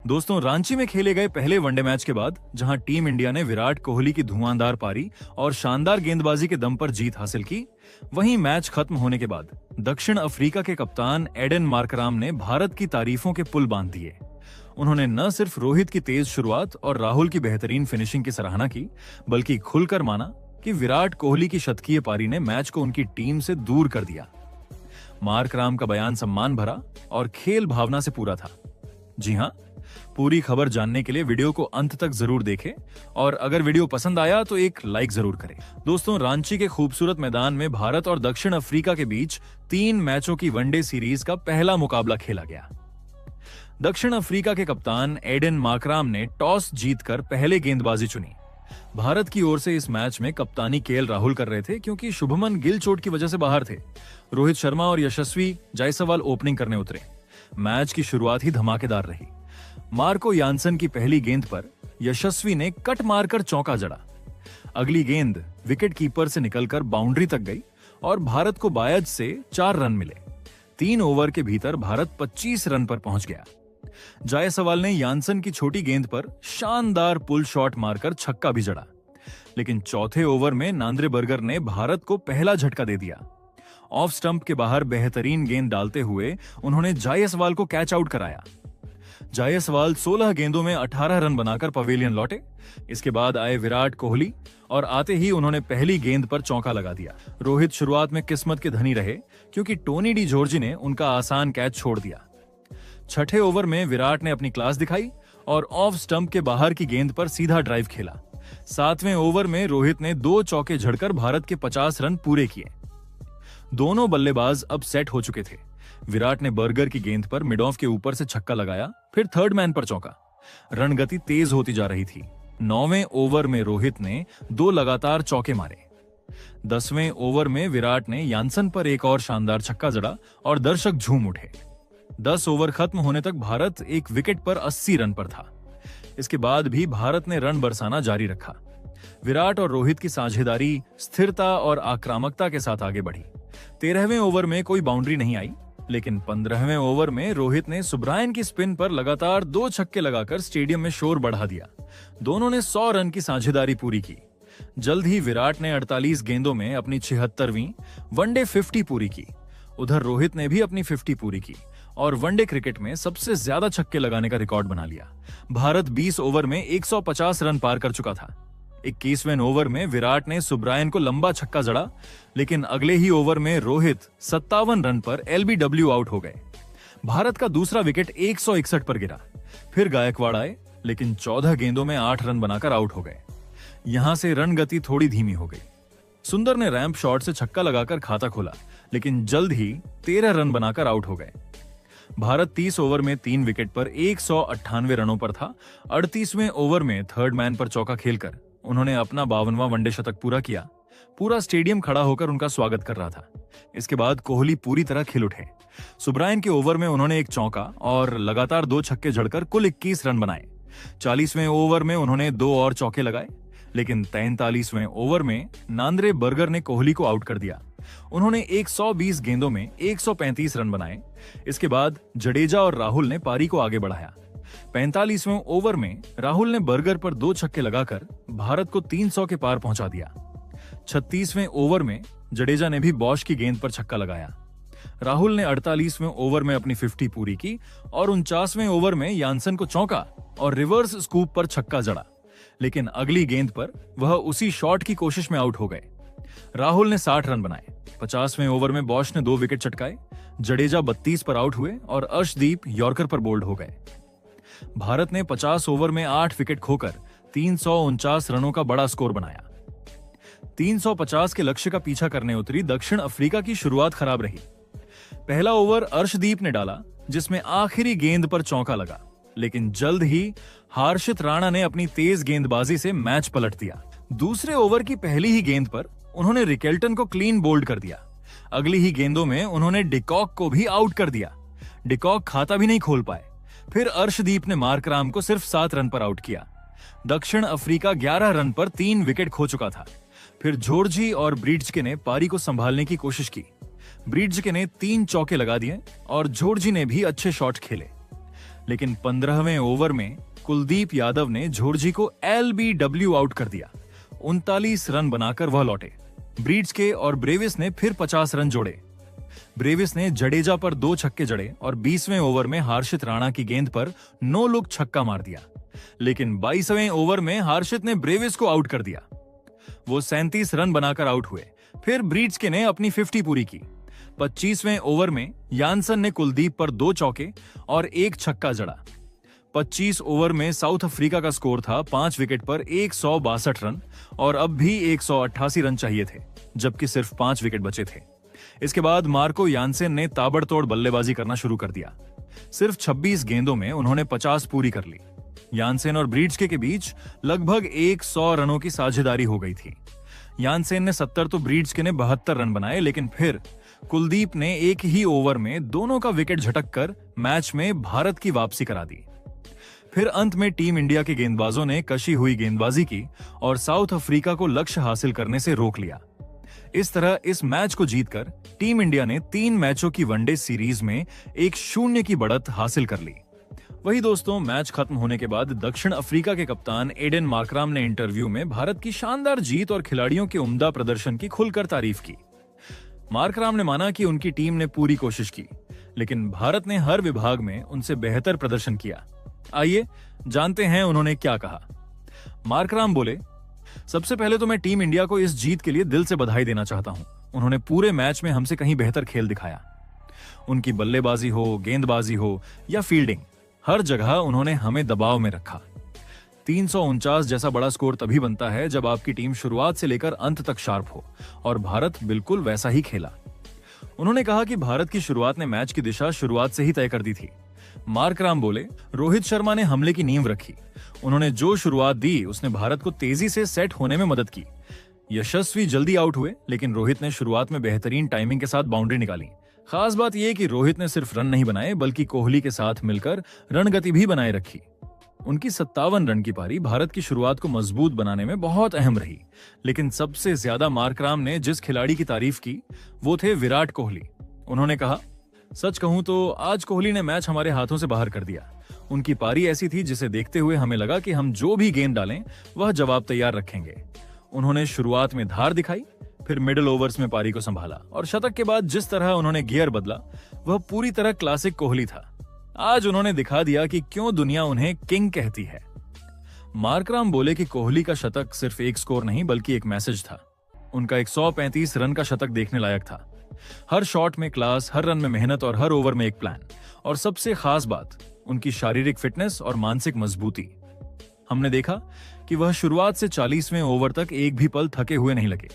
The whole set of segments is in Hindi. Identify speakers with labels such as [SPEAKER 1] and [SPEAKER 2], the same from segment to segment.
[SPEAKER 1] दोस्तों, रांची में खेले गए पहले वनडे मैच के बाद जहां टीम इंडिया ने विराट कोहली की धुआंधार पारी और शानदार गेंदबाजी के दम पर जीत हासिल की, वहीं मैच खत्म होने के बाद दक्षिण अफ्रीका के कप्तान एडन मार्कराम ने भारत की तारीफों के पुल बांध दिए। उन्होंने न सिर्फ रोहित की तेज शुरुआत और राहुल की बेहतरीन फिनिशिंग की सराहना की, बल्कि खुलकर माना कि विराट कोहली की शतकीय पारी ने मैच को उनकी टीम से दूर कर दिया। मार्कराम का बयान सम्मान भरा और खेल भावना से पूरा था। जी हां, पूरी खबर जानने के लिए वीडियो को अंत तक जरूर देखें और अगर वीडियो पसंद आया तो एक लाइक जरूर करें। दोस्तों, रांची के खूबसूरत मैदान में भारत और दक्षिण अफ्रीका के बीच 3 मैचों की वनडे सीरीज का पहला मुकाबला खेला गया। दक्षिण अफ्रीका के कप्तान एडन मार्कराम ने टॉस जीतकर पहले गेंदबाजी चुनी। भारत की ओर से इस मैच में कप्तानी केएल राहुल कर रहे थे, क्योंकि शुभमन गिल चोट की वजह से बाहर थे। रोहित शर्मा और यशस्वी जायसवाल ओपनिंग करने उतरे। मैच की शुरुआत ही धमाकेदार रही। मार्को यानसन की पहली गेंद पर यशस्वी ने कट मारकर चौका जड़ा। अगली गेंद विकेट कीपर से निकलकर बाउंड्री तक गई और भारत को बायज से 4 रन मिले। 3 ओवर के भीतर भारत 25 रन पर पहुंच गया। जायसवाल ने यानसन की छोटी गेंद पर शानदार पुल शॉट मारकर छक्का भी जड़ा, लेकिन चौथे ओवर में नांद्रे बर्गर ने भारत को पहला झटका दे दिया। ऑफ स्टंप के बाहर बेहतरीन गेंद डालते हुए उन्होंने जायसवाल को कैच आउट कराया। जायसवाल 16 गेंदों में 18 रन बनाकर पवेलियन लौटे। इसके बाद आए विराट कोहली और आते ही उन्होंने पहली गेंद पर चौका लगा दिया। रोहित शुरुआत में किस्मत के धनी रहे, क्योंकि टोनी डी जॉर्जी ने उनका आसान कैच छोड़ दिया। छठे ओवर में विराट ने अपनी क्लास दिखाई और ऑफ स्टंप के बाहर की गेंद पर सीधा ड्राइव खेला। 7वें ओवर में रोहित ने 2 चौके झड़कर भारत के 50 रन पूरे किए। दोनों बल्लेबाज अब सेट हो चुके थे। विराट ने बर्गर की गेंद पर मिड ऑफ के ऊपर से छक्का लगाया, फिर थर्ड मैन पर चौका। रणगति तेज होती जा रही थी। 9वें ओवर में रोहित ने 2 लगातार चौके मारे। 10वें ओवर में विराट ने यानसन पर एक और शानदार छक्का जड़ा और दर्शक झूम उठे। 10 ओवर खत्म होने तक भारत एक विकेट पर 80 रन पर था। इसके बाद भी भारत ने रन बरसाना जारी रखा। विराट और रोहित की साझेदारी स्थिरता और आक्रामकता के साथ आगे बढ़ी। 13वें ओवर में कोई बाउंड्री नहीं आई, लेकिन 15वें ओवर में रोहित ने सुब्रायन की स्पिन पर लगातार 2 छक्के लगाकर स्टेडियम में शोर बढ़ा दिया। दोनों ने 100 रन की साझेदारी पूरी की। जल्द ही विराट ने 48 गेंदों में अपनी 76वीं वनडे 50 पूरी की। उधर रोहित ने भी अपनी 50 पूरी की और वनडे क्रिकेट में सबसे ज्यादा छक्के लगाने का रिकॉर्ड बना लिया। भारत 20 ओवर में 150 रन पार कर चुका था। 21वें ओवर में विराट ने सुब्रायन को लंबा छक्का जड़ा, लेकिन अगले ही ओवर में रोहित 57 रन पर एलबीडब्ल्यू आउट हो गए। भारत का दूसरा विकेट 161 पर गिरा। फिर गायकवाड़ आए, लेकिन 14 गेंदों में 8 रन बनाकर आउट हो गए। यहां से रन गति थोड़ी धीमी हो गई। सुंदर ने रैंप शॉट से छक्का लगाकर खाता खोला, लेकिन जल्द ही 13 रन बनाकर आउट हो गए। भारत 30 ओवर में 3 विकेट पर 198 रनों पर था। 38वें ओवर में थर्ड मैन पर चौका खेलकर उन्होंने अपना 52वां वनडे शतक पूरा किया। पूरा स्टेडियम खड़ा होकर उनका स्वागत कर रहा था। इसके बाद कोहली पूरी तरह खिल उठे। सुब्रायन के ओवर में उन्होंने एक चौका और लगातार 2 छक्के जड़कर कुल 21 रन बनाए। 40वें ओवर में उन्होंने 2 और चौके लगाए, लेकिन 43वें ओवर में नांद्रे बर्गर ने कोहली को आउट कर दिया। उन्होंने 120 गेंदों में 135 रन बनाए। इसके बाद जडेजा और राहुल ने पारी को आगे बढ़ाया। 45वें ओवर में राहुल ने बर्गर पर 2 छक्के लगाकर भारत को 300 के पार पहुंचा दिया। 36वें ओवर में जडेजा ने भी बॉश की गेंद पर छक्का लगाया। राहुल ने 48वें ओवर में अपनी 50 पूरी की और 49वें ओवर में यानसन को चौका और रिवर्स स्कूप पर छक्का जड़ा, लेकिन अगली गेंद पर वह उसी शॉट की कोशिश में आउट हो गए। राहुल ने 60 रन बनाए। 50वें ओवर में बॉश ने 2 विकेट चटकाए। जडेजा 32 पर आउट हुए और अर्शदीप यॉर्कर पर बोल्ड हो गए। भारत ने 50 ओवर में 8 विकेट खोकर 349 रनों का बड़ा स्कोर बनाया। 350 के लक्ष्य का पीछा करने उतरी दक्षिण अफ्रीका की शुरुआत खराब रही। पहला ओवर अर्शदीप ने डाला, जिसमें आखिरी गेंद पर चौका लगा, लेकिन जल्द ही हर्षित राणा ने अपनी तेज गेंदबाजी से मैच पलट दिया। दूसरे ओवर की पहली ही गेंद पर उन्होंने रिकेल्टन को क्लीन बोल्ड कर दिया। अगली ही गेंदों में उन्होंने डिकॉक को भी आउट कर दिया। डिकॉक खाता भी नहीं खोल पाए। फिर अर्शदीप ने मार्कराम को सिर्फ 7 रन पर आउट किया। दक्षिण अफ्रीका 11 रन पर 3 विकेट खो चुका था। फिर जॉर्जी और ब्रीड्जके ने पारी को संभालने की कोशिश की। ब्रीड्जके ने 3 चौके लगा दिए और जॉर्जी ने भी अच्छे शॉट खेले। लेकिन 15वें ओवर में कुलदीप यादव ने झोरजी को LBW आउट कर दिया। 39 रन बनाकर वह लौटे। ब्रीड्स और ब्रेविस ने फिर 50 रन जोड़े। ब्रेविस ने जडेजा पर 2 छक्के जड़े और 20वें ओवर में हर्षित राणा की गेंद पर नो लुक छक्का मार दिया, लेकिन 22वें ओवर में हर्षित ने ब्रेविस को आउट कर दिया। वो 37 रन बनाकर आउट हुए। फिर ब्रीड्स ने अपनी 50 पूरी की। 25वें ओवर में यानसन ने कुलदीप पर 2 चौके और 1 छक्का जड़ा। 25 ओवर में साउथ अफ्रीका का स्कोर था 5 विकेट पर 162 रन और अब भी 188 रन चाहिए थे, जबकि सिर्फ 5 विकेट बचे थे। इसके बाद मार्को यानसेन ने ताबड़तोड़ बल्लेबाजी करना शुरू कर दिया। सिर्फ 26 गेंदों में उन्होंने 50 पूरी कर ली। यानसेन और ब्रीड्स के बीच लगभग 100 रनों की साझेदारी हो गई थी। यानसेन ने 70 तो ब्रीड्स ने 72 रन बनाए, लेकिन फिर कुलदीप ने एक ही ओवर में दोनों का विकेट झटक कर मैच में भारत की वापसी करा दी। फिर अंत में टीम इंडिया के गेंदबाजों ने कशी हुई गेंदबाजी की और साउथ अफ्रीका को लक्ष्य हासिल करने से रोक लिया। इस तरह इस मैच को जीतकर टीम इंडिया ने 3 मैचों की वनडे सीरीज में 1-0 की बढ़त हासिल कर ली। वही दोस्तों, मैच खत्म होने के बाद दक्षिण अफ्रीका के कप्तान एडेन मार्कराम ने इंटरव्यू में भारत की शानदार जीत और खिलाड़ियों के उम्दा प्रदर्शन की खुलकर तारीफ की। मार्कराम ने माना कि उनकी टीम ने पूरी कोशिश की, लेकिन भारत ने हर विभाग में उनसे बेहतर प्रदर्शन किया। आइए जानते हैं उन्होंने क्या कहा। मार्कराम बोले, सबसे पहले तो मैं टीम इंडिया को इस जीत के लिए दिल से बधाई देना चाहता हूं। उन्होंने पूरे मैच में हमसे कहीं बेहतर खेल दिखाया। उनकी बल्लेबाजी हो, गेंदबाजी हो या फील्डिंग, हर जगह उन्होंने हमें दबाव में रखा। 349 जैसा बड़ा स्कोर तभी बनता है जब आपकी टीम शुरुआत से लेकर अंत तक शार्प हो, और भारत बिल्कुल वैसा ही खेला। उन्होंने कहा कि भारत की शुरुआत ने मैच की दिशा शुरुआत से ही तय कर दी थी। मार्कराम बोले, रोहित शर्मा ने हमले की नींव रखी। उन्होंने जो शुरुआत दी उसने भारत को तेजी से सेट होने में मदद की। यशस्वी जल्दी आउट हुए, लेकिन रोहित ने शुरुआत में बेहतरीन टाइमिंग के साथ बाउंड्री निकाली। खास बात यह कि रोहित ने सिर्फ रन नहीं बनाए, बल्कि कोहली के साथ मिलकर रन गति भी बनाए रखी। उनकी 57 रन की पारी भारत की शुरुआत को मजबूत बनाने में बहुत अहम रही। लेकिन सबसे ज्यादा मार्कराम ने जिस खिलाड़ी की तारीफ की वो थे विराट कोहली। उन्होंने कहा, सच कहूं तो आज कोहली ने मैच हमारे हाथों से बाहर कर दिया। उनकी पारी ऐसी थी जिसे देखते हुए हमें लगा कि हम जो भी गेंद डालें वह जवाब तैयार रखेंगे। उन्होंने शुरुआत में धार दिखाई, फिर मिडिल ओवर्स में पारी को संभाला और शतक के बाद जिस तरह उन्होंने गियर बदला वह पूरी तरह क्लासिक कोहली था। आज उन्होंने दिखा दिया कि क्यों दुनिया उन्हें किंग कहती है। मार्कराम बोले कि कोहली का शतक सिर्फ एक स्कोर नहीं बल्कि एक मैसेज था। उनका 135 रन का शतक देखने लायक था। हर शॉट में क्लास, हर रन में मेहनत और हर ओवर में एक प्लान। और सबसे खास बात, उनकी शारीरिक फिटनेस और मानसिक मजबूती। हमने देखा कि वह शुरुआत से 40वें ओवर तक एक भी पल थके हुए नहीं लगे।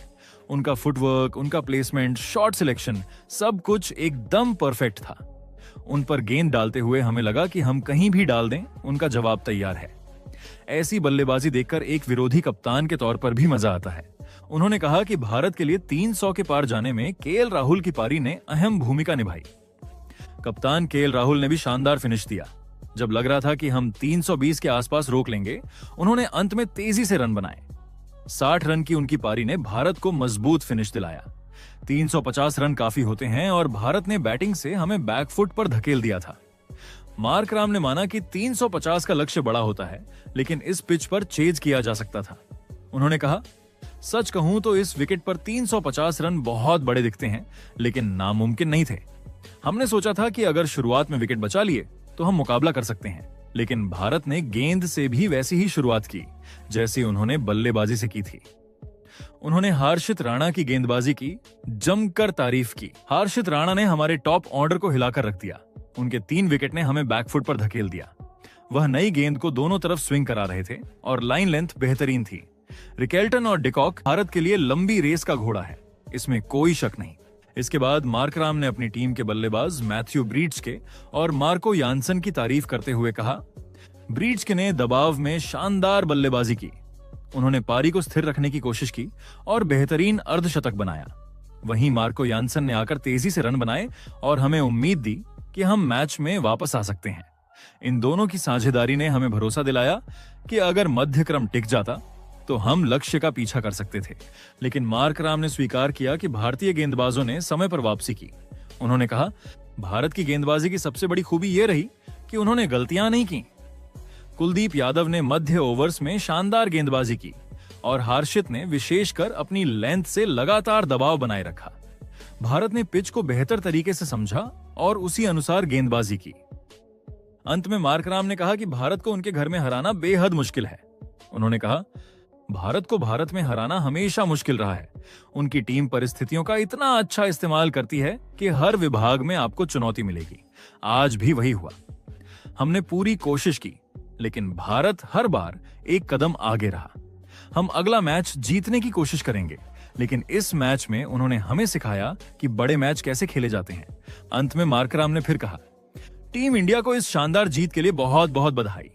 [SPEAKER 1] उनका फुटवर्क, उनका प्लेसमेंट, शॉट सिलेक्शन, सब कुछ एकदम परफेक्ट था। उन पर गेंद डालते हुए हमें लगा कि हम कहीं भी डाल दें उनका जवाब तैयार है। ऐसी बल्लेबाजी देखकर एक विरोधी कप्तान के तौर पर भी मजा आता है। उन्होंने कहा कि भारत के लिए 300 के पार जाने में केएल राहुल की पारी ने अहम भूमिका निभाई। कप्तान केएल राहुल ने भी शानदार फिनिश दिया। जब लग रहा था कि हम 320 के आसपास रोक लेंगे, उन्होंने अंत में तेजी से रन बनाए। 60 रन की उनकी पारी ने भारत को मजबूत फिनिश दिलाया। 350 रन काफी होते हैं और भारत ने बैटिंग से हमें बैकफुट पर धकेल दिया था। मार्कराम ने माना कि 350 का लक्ष्य बड़ा होता है, लेकिन इस पिच पर चेज किया जा सकता था। उन्होंने कहा, सच कहूं तो इस विकेट पर 350 रन बहुत बड़े दिखते हैं, लेकिन नामुमकिन नहीं थे। हमने सोचा था कि अगर शुरुआत में विकेट बचा लिए तो हम मुकाबला कर सकते हैं, लेकिन भारत ने गेंद से भी वैसी ही शुरुआत की जैसी उन्होंने बल्लेबाजी से की थी। उन्होंने हर्षित राणा की गेंदबाजी की जमकर तारीफ की। हर्षित राणा ने हमारे टॉप ऑर्डर को हिलाकर रख दिया। उनके 3 विकेट ने हमें बैकफुट पर धकेल दिया। वह नई गेंद को दोनों तरफ स्विंग करा रहे थे और लाइन लेंथ बेहतरीन थी। रिकेल्टन और डिकॉक भारत के लिए लंबी रेस का घोड़ा है, इसमें कोई शक नहीं। इसके बाद मार्कराम ने अपनी टीम के बल्लेबाज मैथ्यू ब्रीड्स के और मार्को यानसन की तारीफ करते हुए कहा, ब्रीड्स के ने दबाव में शानदार बल्लेबाजी की। उन्होंने पारी को स्थिर रखने की कोशिश की और बेहतरीन अर्धशतक बनाया। वहीं मार्को यानसन ने आकर तेजी से रन बनाए और हमें उम्मीद दी कि हम मैच में वापस आ सकते हैं। इन दोनों की साझेदारी ने हमें भरोसा दिलाया कि अगर मध्य क्रम टिक जाता तो हम लक्ष्य का पीछा कर सकते थे। लेकिन मार्कराम ने स्वीकार किया कि भारतीय गेंदबाजों ने समय पर वापसी की। उन्होंने कहा, भारत की गेंदबाजी की सबसे बड़ी खूबी यह रही कि उन्होंने गलतियां नहीं की। कुलदीप यादव ने मध्य ओवर्स में शानदार गेंदबाजी की और हर्षित ने विशेषकर अपनी लेंथ से लगातार दबाव बनाए रखा। भारत ने पिच को बेहतर तरीके से समझा और उसी अनुसार गेंदबाजी की। अंत में मार्कराम ने कहा कि भारत को उनके घर में हराना बेहद मुश्किल है। उन्होंने कहा, भारत को भारत में हराना हमेशा मुश्किल रहा है। उनकी टीम परिस्थितियों का इतना अच्छा इस्तेमाल करती है कि हर विभाग में आपको चुनौती मिलेगी। आज भी वही हुआ। हमने पूरी कोशिश की, लेकिन भारत हर बार एक कदम आगे रहा। हम अगला मैच जीतने की कोशिश करेंगे, लेकिन इस मैच में उन्होंने हमें सिखाया कि बड़े मैच कैसे खेले जाते हैं। अंत में मार्कराम ने फिर कहा, टीम इंडिया को इस शानदार जीत के लिए बहुत बहुत बधाई।